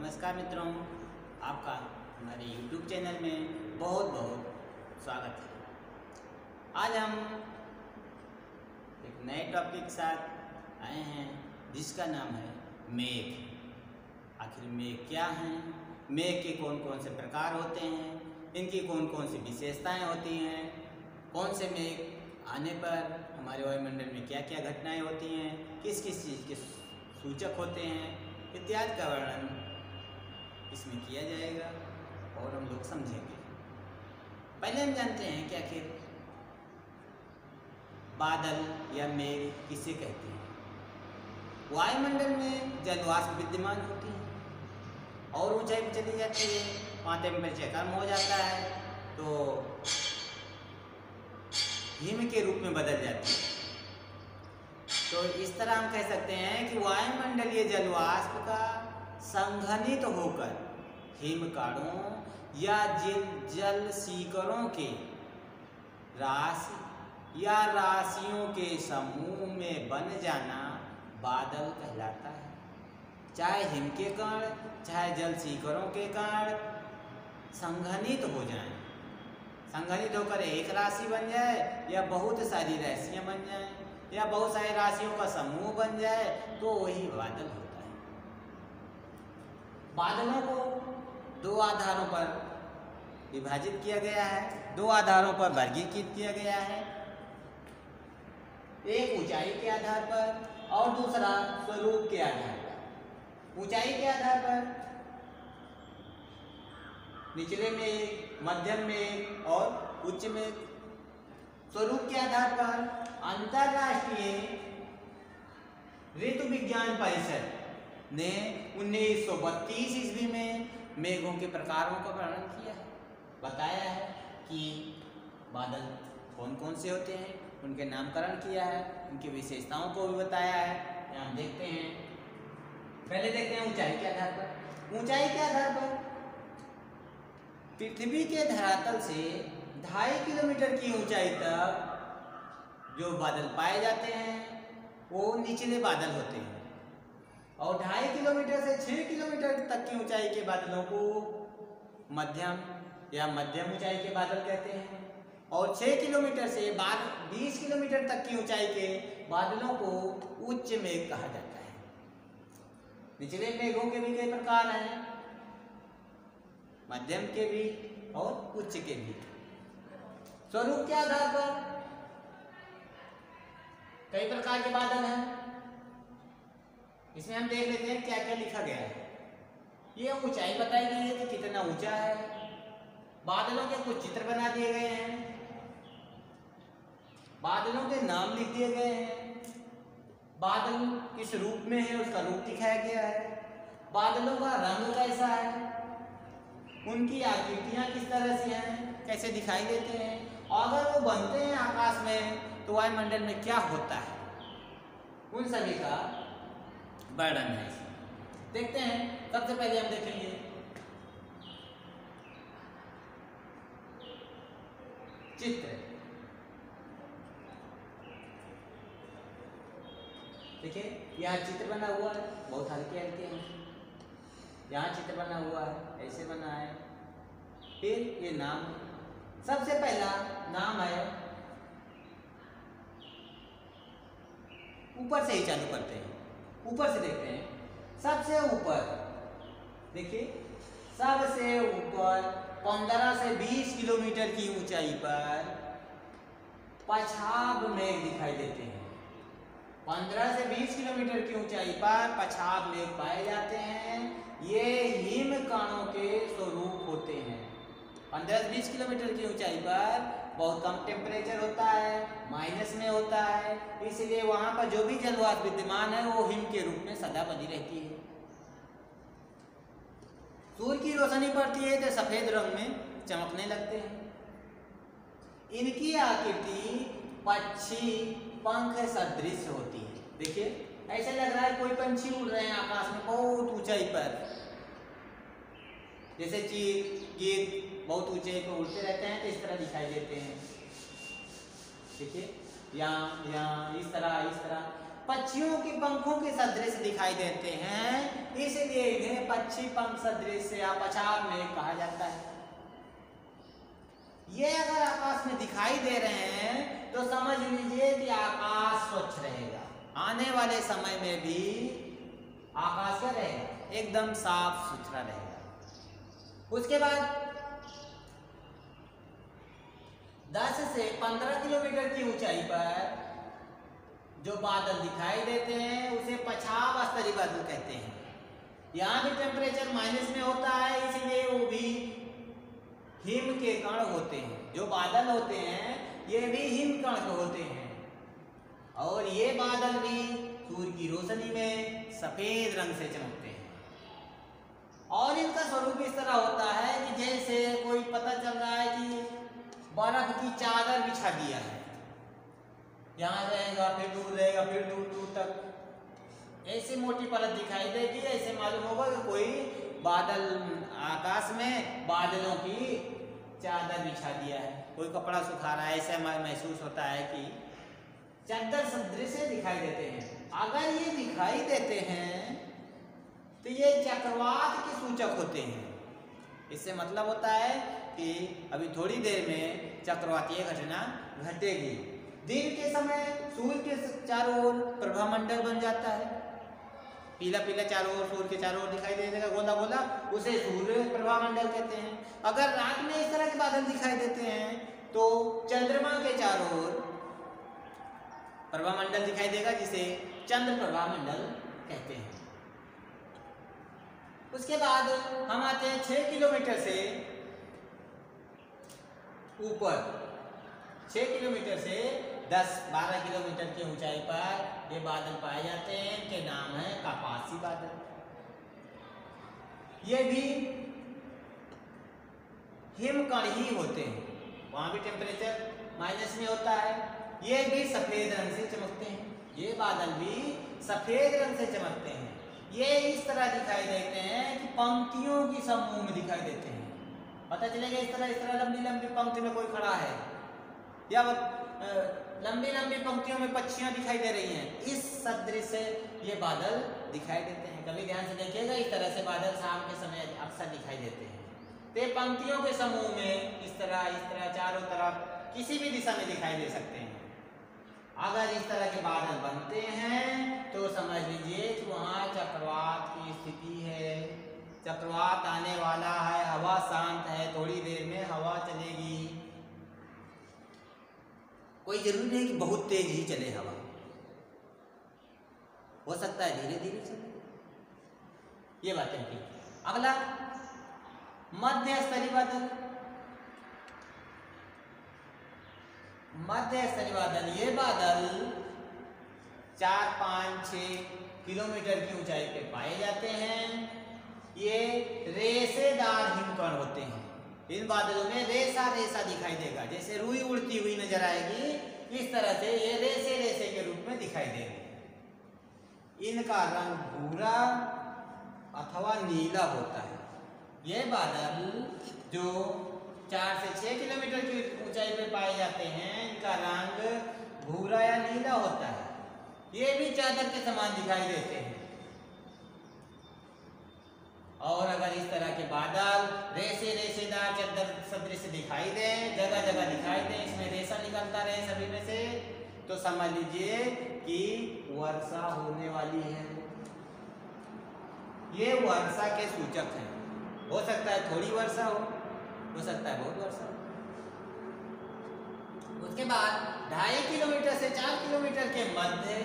नमस्कार मित्रों, आपका हमारे YouTube चैनल में बहुत बहुत स्वागत है। आज हम एक नए टॉपिक के साथ आए हैं जिसका नाम है मेघ। आखिर मेघ क्या हैं, मेघ के कौन कौन से प्रकार होते हैं, इनकी कौन कौन सी विशेषताएं होती हैं, कौन से मेघ आने पर हमारे वायुमंडल में क्या क्या घटनाएं होती हैं, किस किस चीज़ के सूचक होते हैं इत्यादि का वर्णन इसमें किया जाएगा और हम लोग समझेंगे। पहले हम जानते हैं कि आखिर बादल या मेघ किसे कहते हैं। वायुमंडल में जलवाष्प विद्यमान होती है और ऊंचाई पर चली जाती है, वहाँ टेम्परेचर कम हो जाता है तो हिम के रूप में बदल जाती है। तो इस तरह हम कह सकते हैं कि वायुमंडलीय जलवाष्प का संघनित होकर हिमकाणों या जल सीकरों के राशि या राशियों के समूह में बन जाना बादल कहलाता है। चाहे हिम के कण चाहे जल सीकरों के कण संघनित हो जाएं, संघनित होकर एक राशि बन जाए या बहुत सारी राशियां बन जाएं या बहुत सारी राशियों का समूह बन जाए तो वही बादल होता है। बादलों को दो आधारों पर विभाजित किया गया है, दो आधारों पर वर्गीकृत किया गया है। एक ऊंचाई के आधार पर और दूसरा स्वरूप के आधार पर। ऊंचाई के आधार पर निचले में, मध्यम में और उच्च में। स्वरूप के आधार पर अंतरराष्ट्रीय ऋतु विज्ञान परिषद ने 1932 ईस्वी में मेघों के प्रकारों का वर्णन किया है, बताया है कि बादल कौन कौन से होते हैं, उनके नामकरण किया है, उनकी विशेषताओं को भी बताया है। हम देखते हैं, पहले देखते हैं ऊंचाई के आधार पर। ऊंचाई के आधार पर पृथ्वी के धरातल से 2.5 किलोमीटर की ऊंचाई तक जो बादल पाए जाते हैं वो निचले बादल होते हैं और 2.5 किलोमीटर से 6 किलोमीटर तक की ऊंचाई के बादलों को मध्यम या मध्यम ऊंचाई के बादल कहते हैं और 6 किलोमीटर से 20 किलोमीटर तक की ऊंचाई के बादलों को उच्च मेघ कहा जाता है। निचले मेघों के भी कई प्रकार हैं, मध्यम के भी और उच्च के भी। स्वरूप के आधार पर कई प्रकार के बादल हैं। इसमें हम देख लेते हैं क्या क्या लिखा गया है। ये ऊंचाई बताई गई है कि कितना ऊंचा है। बादलों के कुछ चित्र बना दिए गए हैं, बादलों के नाम लिख दिए गए हैं, बादल किस रूप में है उसका रूप दिखाया गया है, बादलों का रंग कैसा है, उनकी आकृतियां किस तरह से हैं, कैसे दिखाई देते हैं, और अगर वो बनते हैं आकाश में तो वायुमंडल में क्या होता है, उन सभी का वर्णन है। देखते हैं, सबसे पहले हम देखेंगे चित्र। देखिए यहाँ चित्र बना हुआ है, बहुत हल्के हल्के हैं। यहाँ चित्र बना हुआ है, ऐसे बना है। फिर ये नाम, सबसे पहला नाम है, ऊपर से ही चालू करते हैं, ऊपर से देखते हैं। सबसे ऊपर देखिए, सबसे ऊपर 15 से 20 किलोमीटर की ऊंचाई पर पछाब मेघ दिखाई देते हैं। 15 से 20 किलोमीटर की ऊंचाई पर पछाब मेघ पाए जाते हैं। ये हिम कणों के स्वरूप होते हैं। 15 से 20 किलोमीटर की ऊंचाई पर बहुत कम टेम्परेचर होता है, माइनस में होता है, इसलिए वहां पर जो भी जलवाष्प विद्यमान है वो हिम के रूप में सदा बनी रहती है। सूर्य की रोशनी पड़ती है तो सफेद रंग में चमकने लगते हैं। इनकी आकृति पक्षी पंख सदृश होती है। देखिए ऐसा लग रहा है कोई पंछी उड़ रहे हैं आकाश में बहुत ऊंचाई पर, जैसे चील गिद्ध बहुत ऊंचाई पर उड़ते रहते हैं तो इस तरह दिखाई देते हैं। देखिए यहाँ इस तरह पक्षियों के पंखों के सदृश दिखाई देते हैं, इसलिए इन्हें पक्षी पंख सदृश या पछाड़ में कहा जाता है। ये अगर आकाश में दिखाई दे रहे हैं तो समझ लीजिए कि आकाश स्वच्छ रहेगा। आने वाले समय में भी आकाश क्या रहेगा, एकदम साफ सुथरा रहेगा। उसके बाद 10 से 15 किलोमीटर की ऊंचाई पर जो बादल दिखाई देते हैं उसे पछाड़ स्तरीय बादल कहते हैं। यहाँ भी टेम्परेचर माइनस में होता है, इसीलिए वो भी हिम के कण होते हैं। जो बादल होते हैं ये भी हिम कण के होते हैं, और ये बादल भी सूर्य की रोशनी में सफेद रंग से चमकते हैं। और इनका स्वरूप इस तरह होता है कि जैसे कोई पता चल रहा है कि बर्फ की चादर बिछा दिया है, यहाँ रहेगा फिर दूर रहेगा फिर दूर दूर तक ऐसी मोटी परत दिखाई देगी। ऐसे मालूम होगा कि कोई बादल आकाश में बादलों की चादर बिछा दिया है, कोई कपड़ा सुखा रहा है, ऐसा महसूस होता है कि चादर सदृश दिखाई देते हैं। अगर ये दिखाई देते हैं तो ये चक्रवात के सूचक होते हैं। इससे मतलब होता है कि अभी थोड़ी देर में चक्रवातीय घटना घटेगी। दिन के समय सूर्य के चारों ओर प्रभामंडल बन जाता है, पीला पीला चारों ओर सूर्य के चारों ओर दिखाई देगा, गोला गोला, उसे सूर्य प्रभामंडल कहते हैं। अगर रात में इस तरह के बादल दिखाई देते हैं तो चंद्रमा के चारों ओर प्रभामंडल दिखाई देगा, जिसे चंद्र प्रभामंडल कहते हैं। उसके बाद हम आते हैं 6 किलोमीटर से ऊपर, 6 किलोमीटर से 10-12 किलोमीटर की ऊंचाई पर ये बादल पाए जाते हैं। इनके नाम है कपासी बादल। ये भी हिमकण ही होते हैं, वहां भी टेम्परेचर माइनस में होता है। ये भी सफेद रंग से चमकते हैं, ये बादल भी सफेद रंग से चमकते हैं। ये इस तरह दिखाई देते हैं कि पंक्तियों की समूह में दिखाई देते हैं। पता चलेगा इस तरह लंबी लंबी पंक्ति में कोई खड़ा है, या लंबी लंबी पंक्तियों में पक्षियां दिखाई दे रही हैं। इस सदृश से ये बादल दिखाई देते हैं। कभी ध्यान से देखिएगा, इस तरह से बादल शाम के समय अक्सर दिखाई देते हैं। तो पंक्तियों के समूह में इस तरह चारों तरफ किसी भी दिशा में दिखाई दे सकते हैं। अगर इस तरह के बादल बनते हैं तो समझ लीजिए कि वहाँ चक्रवात की स्थिति है, चक्रवात आने वाला है। हवा शांत है, थोड़ी देर में हवा चलेगी। कोई जरूरी नहीं कि बहुत तेज ही चले हवा, हो सकता है धीरे धीरे चले। ये बातें की। अगला मध्य स्तरीय बादल। मध्य स्तरीय बादल, ये बादल 4-5-6 किलोमीटर की ऊंचाई पे पाए जाते हैं। ये रेशेदार हिमकण होते हैं। इन बादलों में रेसा रेसा दिखाई देगा, जैसे रुई उड़ती हुई नजर आएगी, इस तरह से ये रेसे रेसे के रूप में दिखाई देंगे। इनका रंग भूरा अथवा नीला होता है। ये बादल जो 4 से 6 किलोमीटर की ऊंचाई पे पाए जाते हैं, इनका रंग भूरा या नीला होता है। ये भी चादर के समान दिखाई देते हैं। और अगर इस तरह के बादल रेसेदार चादर सदृश दिखाई दें, जगह जगह दिखाई दें, इसमें रेशा निकलता रहे सभी में से, तो समझ लीजिए कि वर्षा होने वाली है। ये वर्षा के सूचक हैं। हो सकता है थोड़ी वर्षा हो सकता है बहुत वर्षा हो। उसके बाद 2.5 किलोमीटर से 4 किलोमीटर के मध्य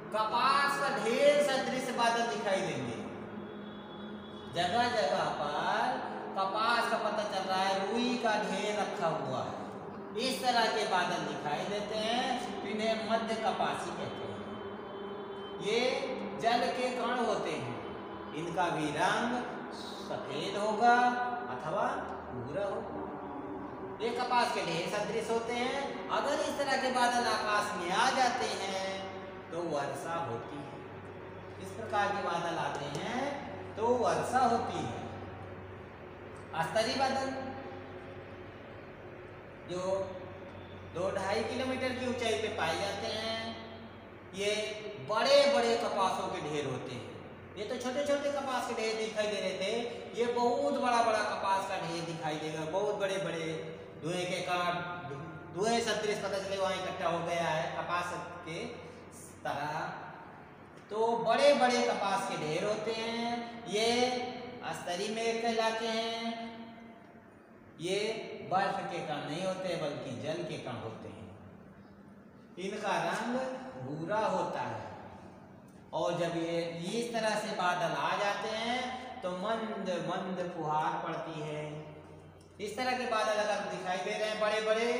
कपास का ढेर सदृश बादल दिखाई देंगे। जगह जगह पर कपास का पता चल रहा है, रुई का ढेर रखा हुआ है। इस तरह के बादल दिखाई देते हैं, इन्हें मध्य कपासी कहते हैं। ये जल के कण होते हैं। इनका भी रंग सफेद होगा अथवा भूरा होगा। ये कपास के ढेर सदृश होते हैं। अगर इस तरह के बादल आकाश में आ जाते हैं तो वर्षा होती है। इस प्रकार के बादल आते हैं तो वर्षा होती है। स्तरीय बादल जो 2-2.5 किलोमीटर की ऊंचाई पे पाए जाते हैं, ये बड़े बड़े कपासों के ढेर होते हैं। ये तो छोटे छोटे कपास के ढेर दिखाई दे रहे थे, ये बहुत बड़ा बड़ा कपास का ढेर दिखाई देगा, बहुत बड़े बड़े धुएं के कारण, धुएं सदृश पता चले वहाँ इकट्ठा हो गया है कपास के तरह। तो बड़े बड़े कपास के ढेर होते हैं, ये स्तरीय मेघ कहलाते हैं। ये बर्फ के कण नहीं होते बल्कि जल के कण होते हैं। इनका रंग भूरा होता है और जब ये इस तरह से बादल आ जाते हैं तो मंद मंद फुहार पड़ती है। इस तरह के बादल अगर दिखाई दे रहे हैं बड़े बड़े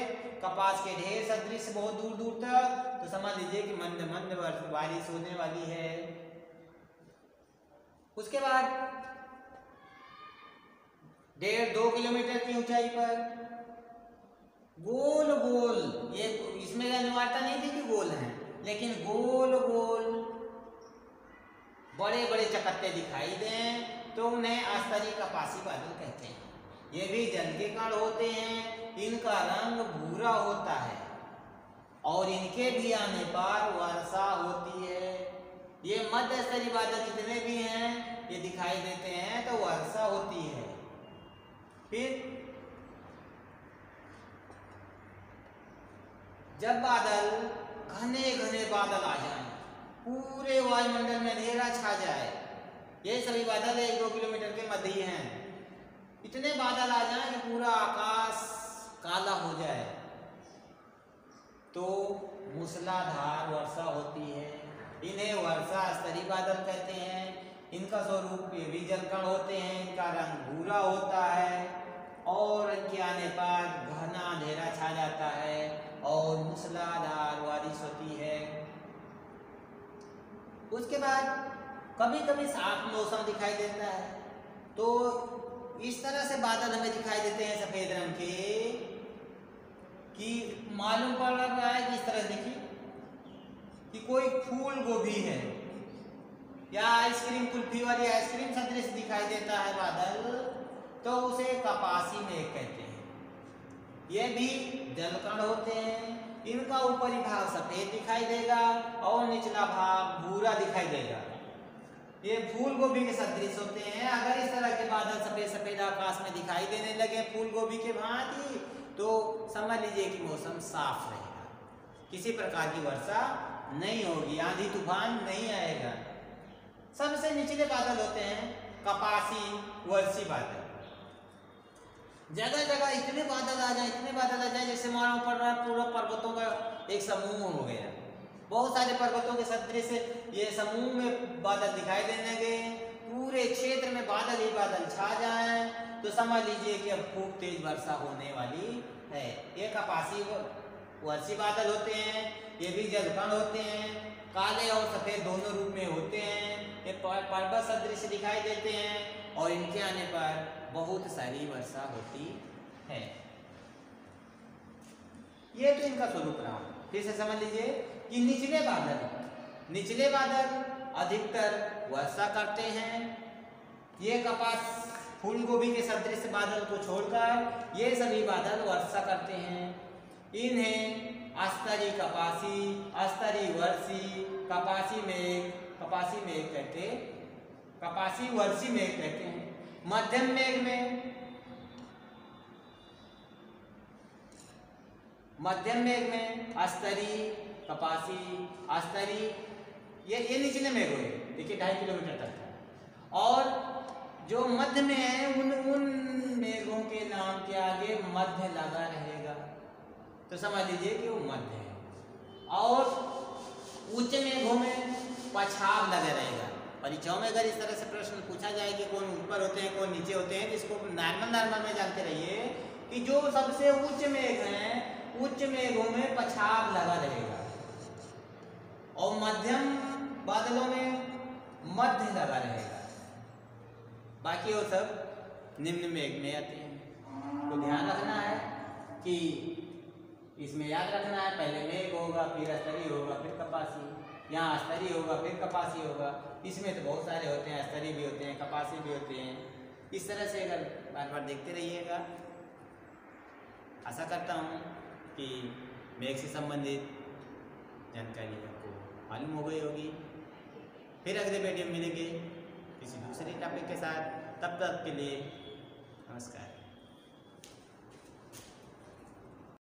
कपास के ढेर सदृश बहुत दूर दूर तक, तो समझ लीजिए कि मंद मंद बारिश होने वाली है। उसके बाद 1.5-2 किलोमीटर की ऊंचाई पर गोल गोल, ये इसमें अनिवार्यता नहीं थी कि गोल हैं, लेकिन गोल गोल बड़े बड़े चकत्ते दिखाई दें तो उन्हें स्तरीय कपासी बादल कहते हैं। ये भी जल के कण होते हैं, इनका रंग भूरा होता है और इनके भी आने पर वर्षा होती है। ये मध्य स्तरीय बादल जितने भी हैं ये दिखाई देते हैं तो वर्षा होती है। फिर जब बादल घने घने बादल आ जाएं, पूरे वायुमंडल में अंधेरा छा जाए, ये सभी बादल 1-2 किलोमीटर के मध्य ही हैं, इतने बादल आ जाएं कि पूरा आकाश काला हो जाए तो मूसलाधार वर्षा होती है। इन्हें वर्षा स्तरीय बादल कहते हैं। इनका स्वरूप ये भी जलकण होते हैं, इनका रंग भूरा होता है और इनके आने पर घना अंधेरा छा जाता है और मूसलाधार बारिश होती है। उसके बाद कभी कभी साफ मौसम दिखाई देता है, तो इस तरह से बादल हमें दिखाई देते हैं सफेद रंग के कि मालूम पड़ रहा है कि इस तरह देखिए कि कोई फूल गोभी है या आइसक्रीम कुल्फी वाली आइसक्रीम सदृश दिखाई देता है बादल, तो उसे कपासी मेघ कहते हैं। ये भी जलकण होते हैं। इनका ऊपरी भाग सफेद दिखाई देगा और निचला भाग भूरा दिखाई देगा। ये फूल गोभी के सदृश होते हैं। अगर इस तरह के बादल सफेद सफेद आकाश में दिखाई देने लगे फूल गोभी के भांति, तो समझ लीजिए कि मौसम साफ रहेगा, किसी प्रकार की वर्षा नहीं होगी, आंधी तूफान नहीं आएगा। सबसे निचले बादल होते हैं कपासी वर्षी बादल। जगह जगह इतने बादल आ जाए, इतने बादल आ जाए जैसे मालूम पड़ रहा है पूरा पर्वतों का एक समूह हो गया। बहुत सारे पर्वतों के सदृश ये समूह में बादल दिखाई देने लगे, पूरे क्षेत्र में बादल ही बादल छा जाएं, तो समझ लीजिए कि अब खूब तेज वर्षा होने वाली है। ये कपासी वर्षी बादल होते हैं। ये भी जलकण होते हैं, काले और सफेद दोनों रूप में होते हैं। ये पर्वत सदृश दिखाई देते हैं और इनके आने पर बहुत सारी वर्षा होती है। ये तो इनका स्वरूप रहा। फिर से समझ लीजिए कि निचले बादल अधिकतर वर्षा करते हैं। ये कपास फूल गोभी के सदृश बादल को छोड़कर ये सभी बादल वर्षा करते हैं। इन्हें स्तरीय कपासी, स्तरीय वर्षी, कपासी मेघ कहते, कपासी वर्षी मेघ कहते हैं। मध्यम मेघ में स्तरीय, कपासी, स्तरीय, ये निचले मेघ हुए, देखिए 2.5 किलोमीटर तक है। और जो मध्य में है उन मेघों के नाम के आगे मध्य लगा रहेगा, तो समझ लीजिए कि वो मध्य है। और उच्च मेघों में पछाव लगा रहेगा। परीक्षाओं में अगर इस तरह से प्रश्न पूछा जाए कि कौन ऊपर होते हैं कौन नीचे होते हैं, जिसको नॉर्मल में जानते रहिए कि जो सबसे उच्च मेघ हैं उच्च मेघों में पछाव लगा रहेगा और मध्यम बादलों में मध्य लगा रहेगा। बाकी वो सब निम्न मेघ में आते हैं। तो ध्यान रखना है कि इसमें याद रखना है पहले मेघ होगा, फिर स्तरीय होगा, फिर कपासी, यहाँ स्तरीय होगा फिर कपासी होगा। इसमें तो बहुत सारे होते हैं, स्तरीय भी होते हैं, कपासी भी होते हैं। इस तरह से अगर बार बार देखते रहिएगा। आशा करता हूँ कि मेघ से संबंधित जानकारी आपको मालूम हो गई होगी। फिर अगले वीडियो में मिलेंगे किसी दूसरे टॉपिक के साथ। तब तक के लिए नमस्कार।